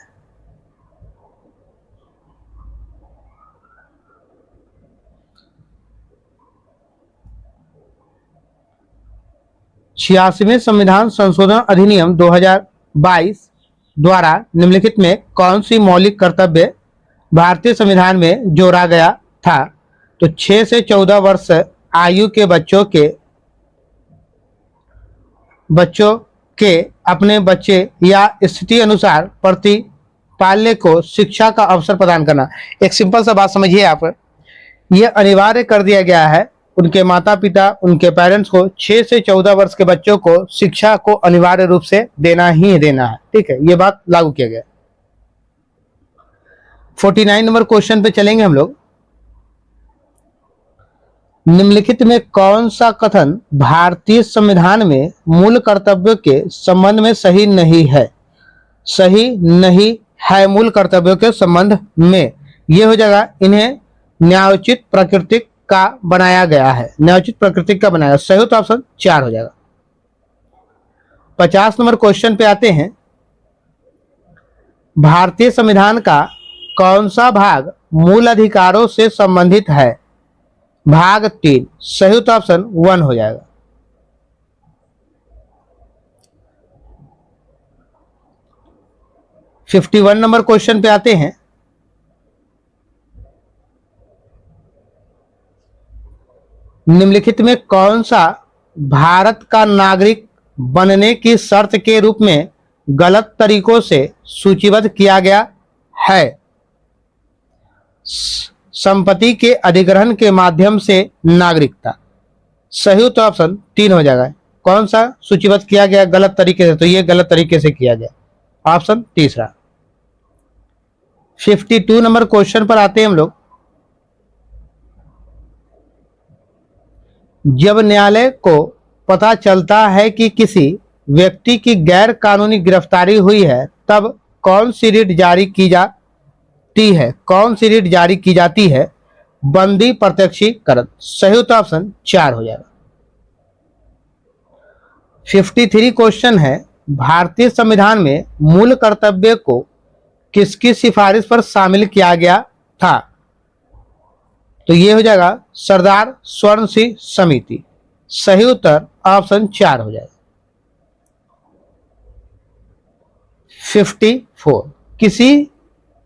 छियासीवें संविधान संशोधन अधिनियम 2022 द्वारा निम्नलिखित में कौन सी मौलिक कर्तव्य भारतीय संविधान में जोड़ा गया था? तो 6 से 14 वर्ष आयु के बच्चों के अपने बच्चे या स्थिति अनुसार प्रतिपाल्य को शिक्षा का अवसर प्रदान करना। एक सिंपल सा बात समझिए आप, यह अनिवार्य कर दिया गया है उनके माता पिता, उनके पेरेंट्स को 6 से 14 वर्ष के बच्चों को शिक्षा को अनिवार्य रूप से देना ही देना है। ठीक है, यह बात लागू किया गया। 49 नंबर क्वेश्चन पे चलेंगे हम लोग। निम्नलिखित में कौन सा कथन भारतीय संविधान में मूल कर्तव्यों के संबंध में सही नहीं है? सही नहीं है मूल कर्तव्यों के संबंध में, यह हो जाएगा इन्हें न्यायोचित प्राकृतिक का बनाया गया है। न्यायोचित प्राकृतिक का बनाया। सही उत्तर ऑप्शन 4 हो जाएगा। 50 नंबर क्वेश्चन पे आते हैं। भारतीय संविधान का कौन सा भाग मूल अधिकारों से संबंधित है? भाग 3। सही उत्तर ऑप्शन 1 हो जाएगा। 51 नंबर क्वेश्चन पे आते हैं। निम्नलिखित में कौन सा भारत का नागरिक बनने की शर्त के रूप में गलत तरीकों से सूचीबद्ध किया गया है? संपत्ति के अधिग्रहण के माध्यम से नागरिकता। सही उत्तर ऑप्शन 3 हो जाएगा। कौन सा सूचीबद्ध किया गया गलत तरीके से? तो ये गलत तरीके से किया गया, ऑप्शन तीसरा। 52 नंबर क्वेश्चन पर आते हैं हम लोग। जब न्यायालय को पता चलता है कि किसी व्यक्ति की गैर कानूनी गिरफ्तारी हुई है, तब कौन सी रिट जारी की जाती है? कौन सी रिट जारी की जाती है? बंदी प्रत्यक्षीकरण। सही उत्तर ऑप्शन 4 हो जाएगा। 53 क्वेश्चन है, भारतीय संविधान में मूल कर्तव्य को किसकी सिफारिश पर शामिल किया गया था? तो ये हो जाएगा सरदार स्वर्ण सिंह समिति। सही उत्तर ऑप्शन 4 हो जाएगा। 54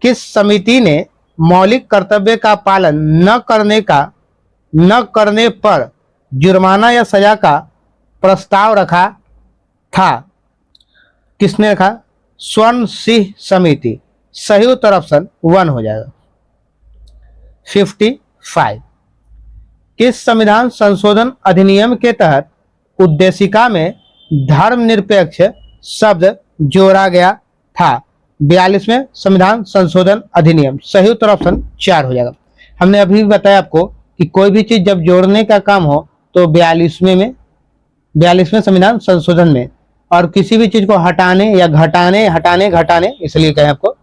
किस समिति ने मौलिक कर्तव्य का पालन न करने पर जुर्माना या सजा का प्रस्ताव रखा था? किसने रखा? स्वर्ण सिंह समिति। सही उत्तर ऑप्शन 1 हो जाएगा। 55 किस संविधान संशोधन अधिनियम के तहत उद्देशिका में धर्मनिरपेक्ष शब्द जोड़ा गया था? 42वें संविधान संशोधन अधिनियम। सही उत्तर ऑप्शन 4 हो जाएगा। हमने अभी भी बताया आपको कि कोई भी चीज जब जोड़ने का काम हो तो 42वें संविधान संशोधन में, और किसी भी चीज को हटाने या घटाने इसलिए कहें आपको,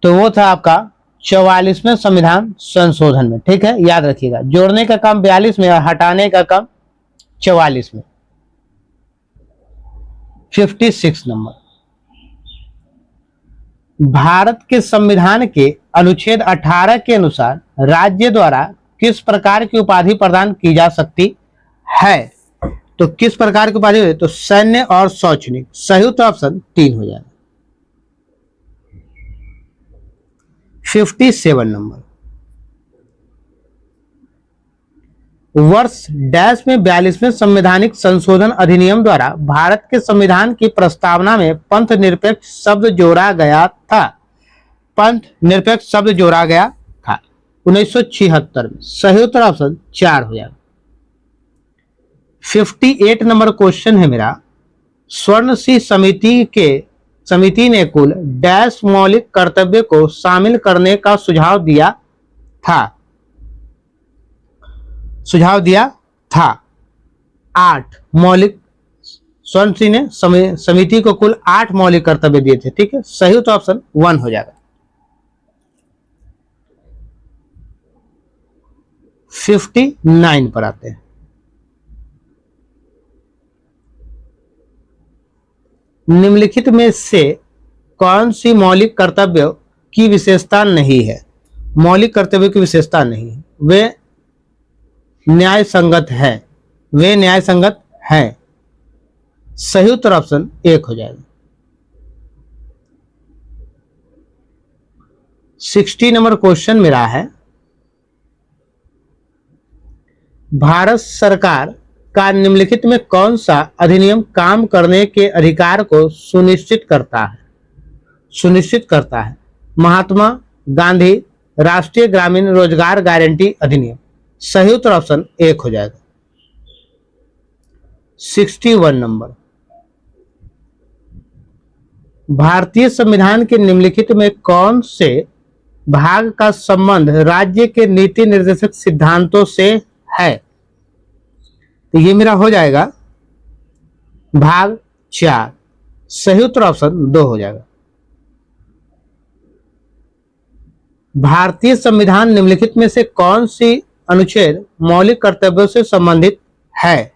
तो वो था आपका 44वें संविधान संशोधन में। ठीक है, याद रखिएगा, जोड़ने का काम 42 में और हटाने का काम 44 में। 56 नंबर, भारत के संविधान के अनुच्छेद 18 के अनुसार राज्य द्वारा किस प्रकार की उपाधि प्रदान की जा सकती है? तो किस प्रकार की उपाधि? तो सैन्य और शैक्षणिक। सही उत्तर ऑप्शन 3 हो जाएगा। 57 नंबर, वर्ष डैश में 42वें संवैधानिक संशोधन अधिनियम द्वारा भारत के संविधान की प्रस्तावना में पंथ निरपेक्ष शब्द जोड़ा गया था। पंथ निरपेक्ष शब्द जोड़ा गया था 1976 में। सही उत्तर ऑप्शन 4 हो जाएगा। 58 नंबर क्वेश्चन है मेरा, स्वर्ण सिंह समिति ने कुल डैश मौलिक कर्तव्य को शामिल करने का सुझाव दिया था। 8 मौलिक, स्वर्ण सिंह ने समिति को कुल 8 मौलिक कर्तव्य दिए थे। ठीक है, सही उत्तर ऑप्शन 1 हो जाएगा। 59 पर आते हैं। निम्नलिखित में से कौन सी मौलिक कर्तव्य की विशेषता नहीं है? मौलिक कर्तव्य की विशेषता नहीं है, वे न्याय संगत है। सही उत्तर ऑप्शन 1 हो जाएगा। 60 नंबर क्वेश्चन मेरा है, भारत सरकार का निम्नलिखित में कौन सा अधिनियम काम करने के अधिकार को सुनिश्चित करता है? महात्मा गांधी राष्ट्रीय ग्रामीण रोजगार गारंटी अधिनियम। सही उत्तर ऑप्शन 1 हो जाएगा। 61 नंबर, भारतीय संविधान के निम्नलिखित में कौन से भाग का संबंध राज्य के नीति निर्देशक सिद्धांतों से है? तो ये मेरा हो जाएगा भाग 4। सही उत्तर ऑप्शन 2 हो जाएगा। भारतीय संविधान निम्नलिखित में से कौन सी अनुच्छेद मौलिक कर्तव्यों से संबंधित है?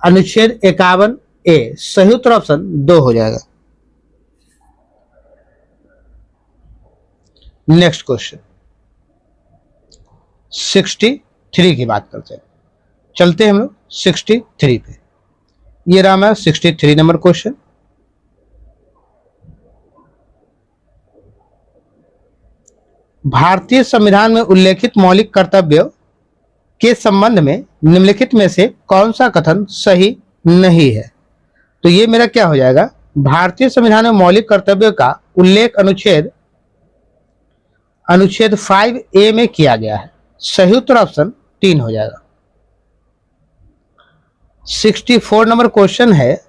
अनुच्छेद 51A। सही उत्तर ऑप्शन 2 हो जाएगा। नेक्स्ट क्वेश्चन 63 की बात करते हैं। चलते हैं हम लोग 63 पे। ये रहा हमारा 63 नंबर क्वेश्चन। भारतीय संविधान में उल्लेखित मौलिक कर्तव्यों के संबंध में निम्नलिखित में से कौन सा कथन सही नहीं है? तो ये मेरा क्या हो जाएगा, भारतीय संविधान में मौलिक कर्तव्यों का उल्लेख अनुच्छेद 5A में किया गया है। सही उत्तर ऑप्शन 3 हो जाएगा। 64 नंबर क्वेश्चन है,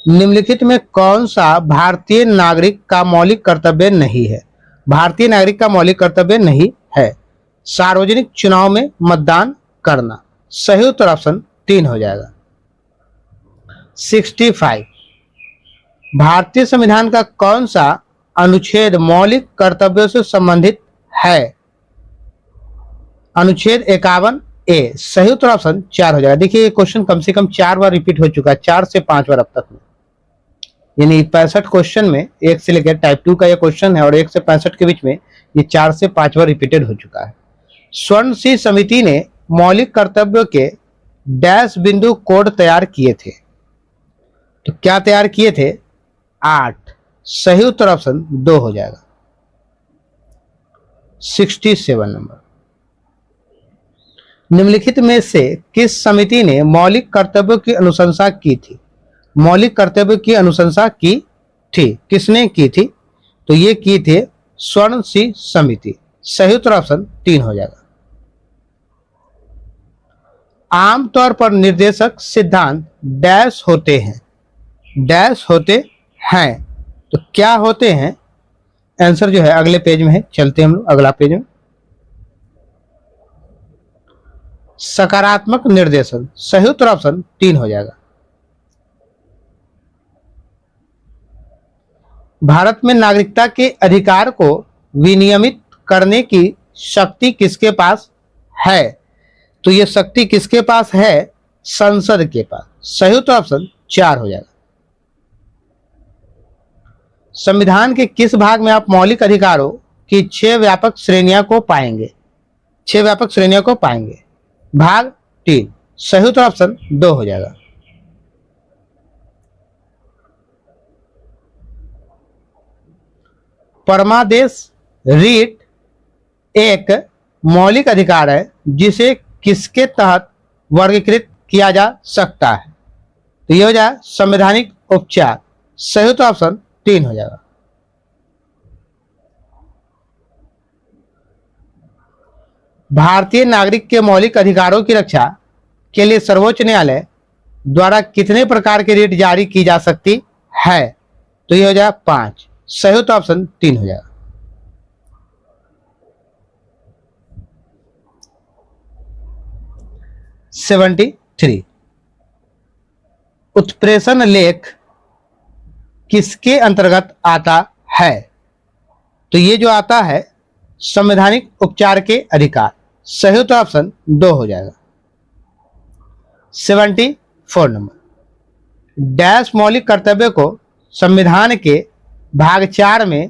निम्नलिखित में कौन सा भारतीय नागरिक का मौलिक कर्तव्य नहीं है? भारतीय नागरिक का मौलिक कर्तव्य नहीं है सार्वजनिक चुनाव में मतदान करना। सही उत्तर ऑप्शन 3 हो जाएगा। 65, भारतीय संविधान का कौन सा अनुच्छेद मौलिक कर्तव्यों से संबंधित है? अनुच्छेद 51A। सही उत्तर ऑप्शन 4 हो जाएगा। देखिए ये क्वेश्चन कम से कम 4 बार रिपीट हो चुका है, 4 से 5 बार अब तक में। यानी 65 क्वेश्चन में 1 से लेकर टाइप 2 का ये क्वेश्चन है और 1 से 65 के बीच में ये 4 से 5 बार रिपीटेड हो चुका है। स्वर्ण सिंह समिति ने मौलिक कर्तव्यों के डैश बिंदु कोड तैयार किए थे। तो क्या तैयार किए थे? 8। सही उत्तर ऑप्शन 2 हो जाएगा। 67 नंबर, निम्नलिखित में से किस समिति ने मौलिक कर्तव्यों की अनुशंसा की थी? मौलिक कर्तव्यों की अनुशंसा की थी, किसने की थी? तो ये की थी स्वर्ण सिंह समिति। सही उत्तर ऑप्शन 3 हो जाएगा। आमतौर पर निर्देशक सिद्धांत डैश होते हैं, डैश होते हैं। तो क्या होते हैं? आंसर जो है अगले पेज में है, चलते हैं हम लोग अगला पेज में। सकारात्मक निर्देशन। सही उत्तर ऑप्शन 3 हो जाएगा। भारत में नागरिकता के अधिकार को विनियमित करने की शक्ति किसके पास है? तो ये शक्ति किसके पास है? संसद के पास। सही उत्तर ऑप्शन 4 हो जाएगा। संविधान के किस भाग में आप मौलिक अधिकारों की 6 व्यापक श्रेणियों को पाएंगे? 6 व्यापक श्रेणियों को पाएंगे। भाग 3, सही उत्तर ऑप्शन 2 हो जाएगा। परमादेश रीट एक मौलिक अधिकार है जिसे किसके तहत वर्गीकृत किया जा सकता है? तो ये हो जाए संवैधानिक उपचार। सही उत्तर ऑप्शन 3 हो जाएगा। भारतीय नागरिक के मौलिक अधिकारों की रक्षा के लिए सर्वोच्च न्यायालय द्वारा कितने प्रकार की रिट जारी की जा सकती है? तो ये हो जाए 5। सही उत्तर ऑप्शन 3 हो जाएगा। (73) उत्प्रेषण लेख किसके अंतर्गत आता है? तो ये जो आता है संवैधानिक उपचार के अधिकार। सही उत्तर ऑप्शन 2 हो जाएगा। 74 नंबर, डैश मौलिक कर्तव्य को संविधान के भाग 4 में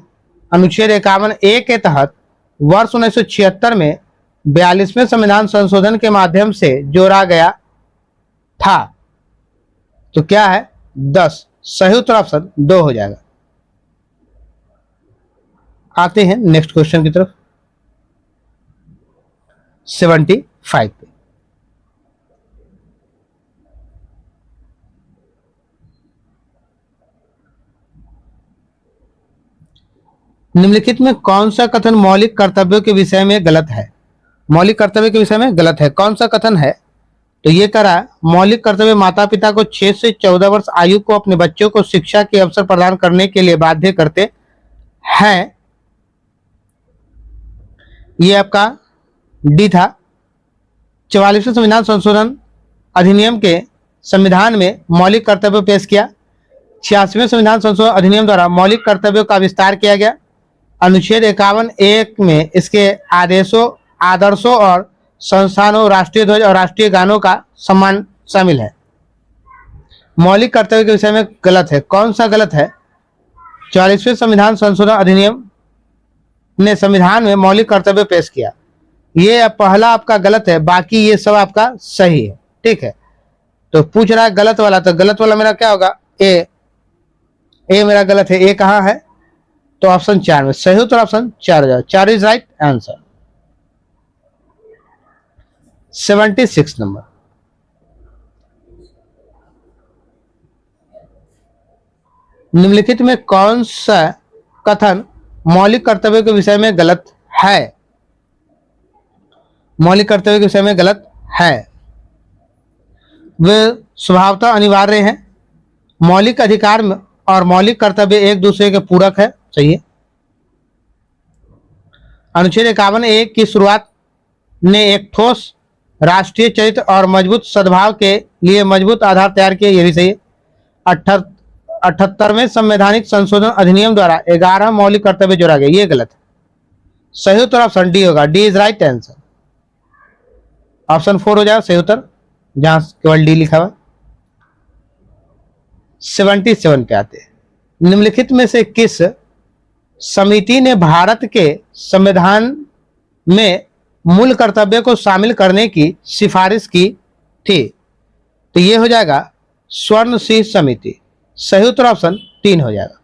अनुच्छेद 51A के तहत वर्ष 1976 में 42वें संविधान संशोधन के माध्यम से जोड़ा गया था। तो क्या है? 10। सही उत्तर ऑप्शन 2 हो जाएगा। आते हैं नेक्स्ट क्वेश्चन की तरफ। 75 पे, निम्नलिखित में कौन सा कथन मौलिक कर्तव्यों के विषय में गलत है? मौलिक कर्तव्य के विषय में गलत है। कौन सा कथन है? तो ये करा, मौलिक कर्तव्य माता पिता को 6 से 14 वर्ष आयु को अपने बच्चों को शिक्षा के अवसर प्रदान करने के लिए बाध्य करते हैं। ये आपका डी था। 44वें संविधान संशोधन अधिनियम के संविधान में मौलिक कर्तव्य पेश किया। 86वें संविधान संशोधन अधिनियम द्वारा मौलिक कर्तव्यों का विस्तार किया गया। अनुच्छेद 51(1) में इसके आदर्शों और संस्थानों, राष्ट्रीय ध्वज और राष्ट्रीय गानों का सम्मान शामिल है। मौलिक कर्तव्य के विषय में गलत है। कौन सा गलत है? 44वें संविधान संशोधन अधिनियम ने संविधान में मौलिक कर्तव्य पेश किया। ये पहला आपका गलत है, बाकी ये सब आपका सही है। ठीक है, तो पूछ रहा है गलत वाला, तो गलत वाला मेरा क्या होगा? ए मेरा गलत है। ए कहाँ है? तो ऑप्शन 4 में। सही उत्तर ऑप्शन 4 हो जाएगा। 4 इज राइट आंसर। 76 नंबर, निम्नलिखित में कौन सा कथन मौलिक कर्तव्य के विषय में गलत है? मौलिक कर्तव्य के विषय में गलत है। वे स्वभावतः अनिवार्य हैं। मौलिक अधिकार और मौलिक कर्तव्य एक दूसरे के पूरक है। सही है। अनुच्छेद 51(1) की शुरुआत ने एक ठोस राष्ट्रीय चरित्र और मजबूत सद्भाव के लिए मजबूत आधार तैयार किया। यह भी सही है। 78वें संवैधानिक संशोधन अधिनियम द्वारा 11 मौलिक कर्तव्य जोड़ा गया। ये गलत है। सही उत्तर ऑप्शन डी होगा। D is right answer. Option 4 हो जाएगा सही उत्तर, जहां केवल डी लिखा हुआ। 77 पे आते हैं। निम्नलिखित में से किस समिति ने भारत के संविधान में मूल कर्तव्य को शामिल करने की सिफारिश की थी? तो ये हो जाएगा स्वर्ण सिंह समिति। सही उत्तर ऑप्शन 3 हो जाएगा।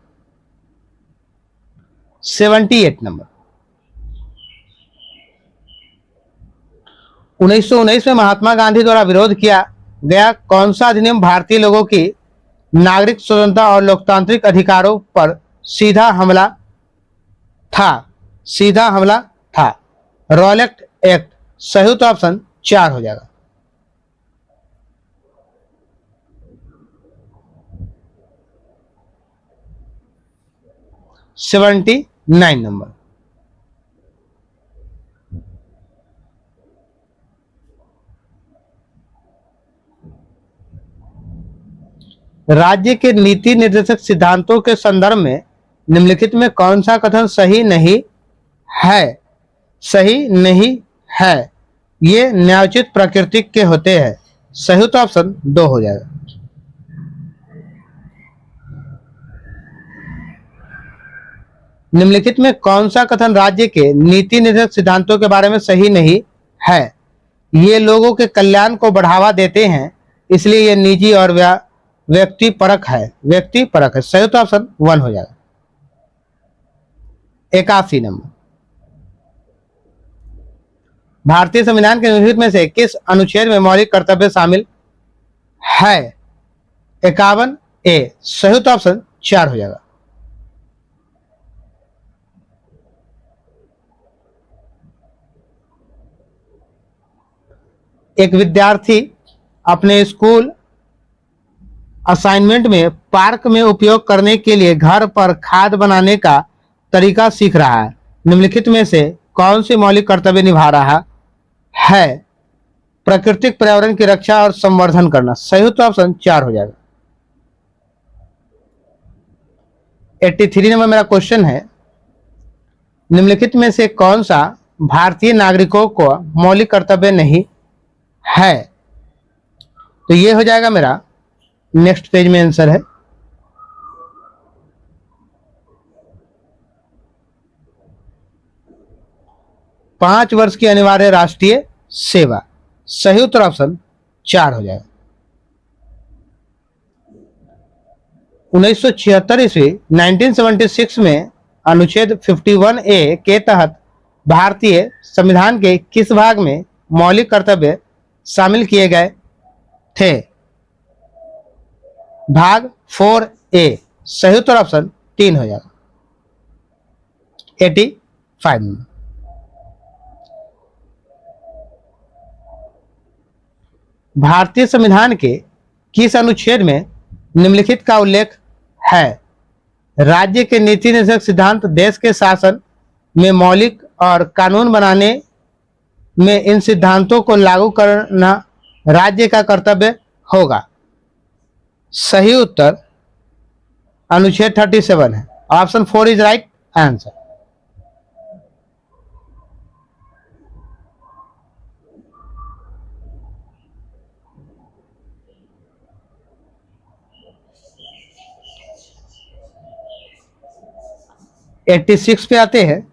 78 नंबर, 1919 में महात्मा गांधी द्वारा विरोध किया गया कौन सा अधिनियम भारतीय लोगों की नागरिक स्वतंत्रता और लोकतांत्रिक अधिकारों पर सीधा हमला था? सीधा हमला था। Rowlatt act. सही उत्तर ऑप्शन 4 हो जाएगा। 79 नंबर, राज्य के नीति निर्देशक सिद्धांतों के संदर्भ में निम्नलिखित में कौन सा कथन सही नहीं है? सही नहीं है। ये न्यायोचित प्रकृति के होते हैं। सही उत्तर ऑप्शन 2 हो जाएगा। निम्नलिखित में कौन सा कथन राज्य के नीति निर्धारक सिद्धांतों के बारे में सही नहीं है? ये लोगों के कल्याण को बढ़ावा देते हैं, इसलिए ये निजी और व्यक्तिपरक है। व्यक्तिपरक है। सही तो ऑप्शन 1 हो जाएगा। 81 नंबर, भारतीय संविधान के निम्नलिखित में से किस अनुच्छेद में मौलिक कर्तव्य शामिल है? 51 ए। सही तो ऑप्शन 4 हो जाएगा। एक विद्यार्थी अपने स्कूल असाइनमेंट में पार्क में उपयोग करने के लिए घर पर खाद बनाने का तरीका सीख रहा है। निम्नलिखित में से कौन सी मौलिक कर्तव्य निभा रहा है? प्राकृतिक पर्यावरण की रक्षा और संवर्धन करना। सही तो ऑप्शन 4 हो जाएगा। 83 नंबर मेरा क्वेश्चन है, निम्नलिखित में से कौन सा भारतीय नागरिकों को मौलिक कर्तव्य नहीं है? तो ये हो जाएगा मेरा नेक्स्ट पेज में आंसर है। पांच वर्ष की अनिवार्य राष्ट्रीय सेवा। सही उत्तर ऑप्शन 4 हो जाएगा। 1976 ईस्वी 1976 में अनुच्छेद 51A के तहत भारतीय संविधान के किस भाग में मौलिक कर्तव्य शामिल किए गए थे? भाग 4A। सही उत्तर ऑप्शन 3 हो जाएगा। 85 में भारतीय संविधान के किस अनुच्छेद में निम्नलिखित का उल्लेख है? राज्य के नीति निर्धारक सिद्धांत देश के शासन में मौलिक और कानून बनाने में इन सिद्धांतों को लागू करना राज्य का कर्तव्य होगा। सही उत्तर अनुच्छेद 37 है। Option 4 is right answer. Eighty 86 पे आते हैं,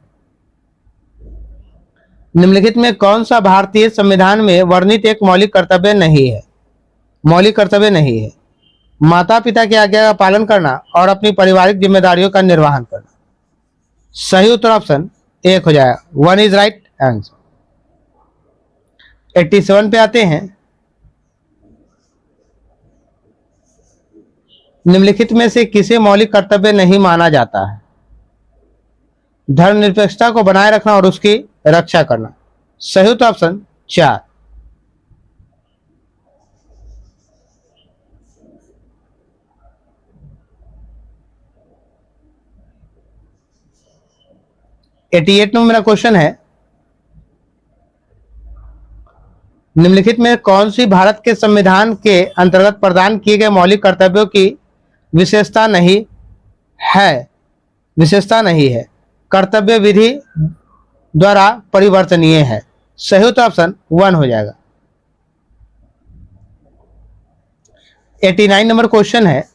निम्नलिखित में कौन सा भारतीय संविधान में वर्णित एक मौलिक कर्तव्य नहीं है? मौलिक कर्तव्य नहीं है माता पिता की आज्ञा का पालन करना और अपनी पारिवारिक जिम्मेदारियों का निर्वहन करना। सही उत्तर ऑप्शन 1 हो जाएगा। 1 इज राइट आंसर। 87 पे आते हैं, निम्नलिखित में से किसे मौलिक कर्तव्य नहीं माना जाता है? धर्मनिरपेक्षता को बनाए रखना और उसकी रक्षा करना। सही उत्तर ऑप्शन 4। एटी 88 में मेरा क्वेश्चन है, निम्नलिखित में कौन सी भारत के संविधान के अंतर्गत प्रदान किए गए मौलिक कर्तव्यों की विशेषता नहीं है? विशेषता नहीं है। कर्तव्य विधि द्वारा परिवर्तनीय है। सही उत्तर ऑप्शन 1 हो जाएगा। 89 नंबर क्वेश्चन है,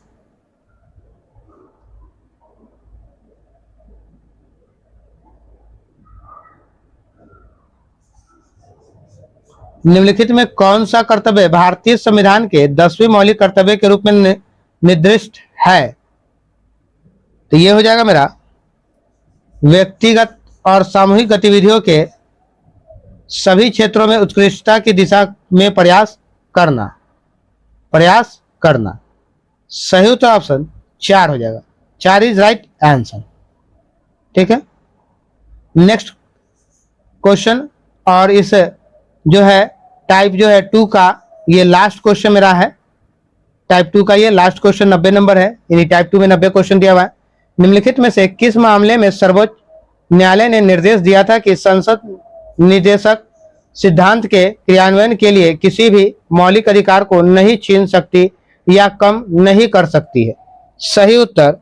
निम्नलिखित में कौन सा कर्तव्य भारतीय संविधान के 10वें मौलिक कर्तव्य के रूप में निर्दिष्ट है? तो यह हो जाएगा मेरा व्यक्तिगत और सामूहिक गतिविधियों के सभी क्षेत्रों में उत्कृष्टता की दिशा में प्रयास करना। सही उत्तर ऑप्शन 4 हो जाएगा। 4 इज राइट आंसर। ठीक है, नेक्स्ट क्वेश्चन, और इस जो है टाइप जो है 2 का ये लास्ट क्वेश्चन मेरा है। टाइप 2 का ये लास्ट क्वेश्चन 90 नंबर है, यानी टाइप 2 में 90 क्वेश्चन दिया हुआ है। निम्नलिखित में से किस मामले में सर्वोच्च न्यायालय ने निर्देश दिया था कि संसद निदेशक सिद्धांत के क्रियान्वयन के लिए किसी भी मौलिक अधिकार को नहीं छीन सकती या कम नहीं कर सकती है? सही उत्तर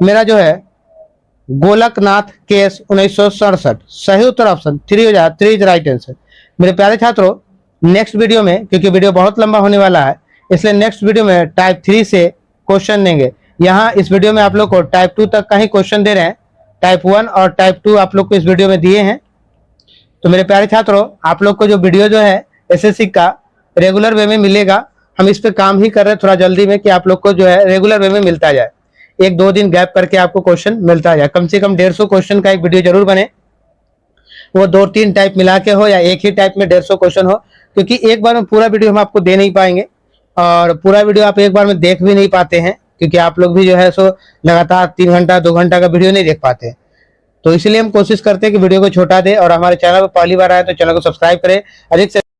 मेरा जो है गोलकनाथ केस 1967। सही उत्तर ऑप्शन 3 हो जाए। 3 इज राइट आंसर। मेरे प्यारे छात्रों, नेक्स्ट वीडियो में, क्योंकि वीडियो बहुत लंबा होने वाला है, इसलिए नेक्स्ट वीडियो में टाइप 3 से क्वेश्चन देंगे। यहाँ इस वीडियो में आप लोग को टाइप 2 तक का ही क्वेश्चन दे रहे हैं, टाइप 1 और टाइप 2 आप लोग को इस वीडियो में दिए हैं। तो मेरे प्यारे छात्रों, आप लोग को जो वीडियो जो है एसएससी का रेगुलर वे में मिलेगा। हम इस पे काम ही कर रहे हैं थोड़ा जल्दी में कि आप लोग को जो है रेगुलर वे में मिलता जाए। 1-2 दिन गैप करके आपको क्वेश्चन मिलता जाए। कम से कम 150 क्वेश्चन का एक वीडियो जरूर बने, वो 2-3 टाइप मिला के हो या एक ही टाइप में 150 क्वेश्चन हो, क्योंकि एक बार में पूरा वीडियो हम आपको दे नहीं पाएंगे और पूरा वीडियो आप एक बार में देख भी नहीं पाते हैं, क्योंकि आप लोग भी जो है सो लगातार 3 घंटा 2 घंटा का वीडियो नहीं देख पाते। तो इसलिए हम कोशिश करते हैं कि वीडियो को छोटा दे, और हमारे चैनल पर पहली बार आए तो चैनल को सब्सक्राइब करें। अधिक से